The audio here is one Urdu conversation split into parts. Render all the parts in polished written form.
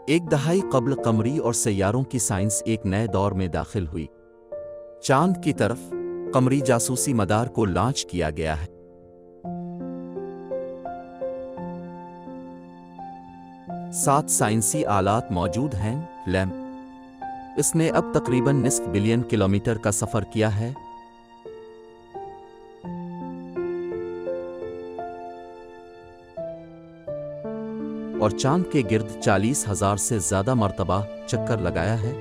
ایک دہائی قبل قمری اور سیاروں کی سائنس ایک نئے دور میں داخل ہوئی۔ چاند کی طرف قمری جاسوسی مدار کو لانچ کیا گیا ہے۔ 7 سائنسی آلات موجود ہیں۔ لیمپ، اس نے اب تقریباً نصف بلین کلومیٹر کا سفر کیا ہے۔ اور چاند کے گرد 40,000 سے زیادہ مرتبہ چکر لگایا ہے،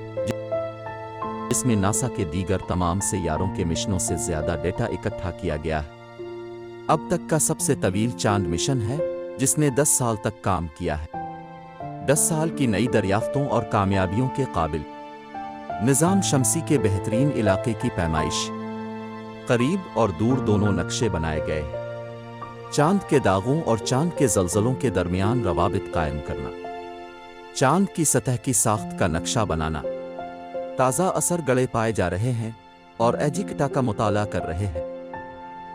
جس میں ناسا کے دیگر تمام سیاروں کے مشنوں سے زیادہ ڈیٹا اکٹھا کیا گیا ہے۔ اب تک کا سب سے طویل چاند مشن ہے، جس نے 10 سال تک کام کیا ہے۔ 10 سال کی نئی دریافتوں اور کامیابیوں کے قابل۔ نظام شمسی کے بہترین علاقے کی پیمائش، قریب اور دور دونوں نقشے بنائے گئے ہیں۔ چاند کے داغوں اور چاند کے زلزلوں کے درمیان روابط قائم کرنا، چاند کی سطح کی ساخت کا نقشہ بنانا، تازہ اثر گڑے پائے جا رہے ہیں اور ایجیکٹا کا مطالعہ کر رہے ہیں۔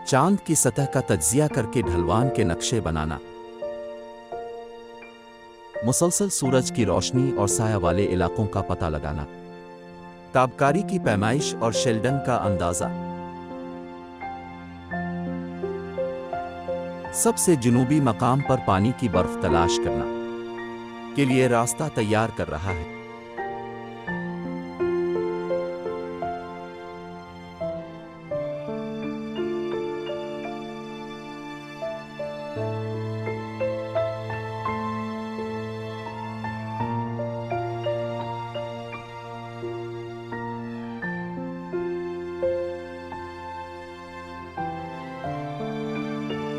چاند کی سطح کا تجزیہ کر کے ڈھلوان کے نقشے بنانا، مسلسل سورج کی روشنی اور سایہ والے علاقوں کا پتہ لگانا، تابکاری کی پیمائش اور شیلڈن کا اندازہ، سب سے جنوبی مقام پر پانی کی برف تلاش کرنا کے لیے راستہ تیار کر رہا ہے۔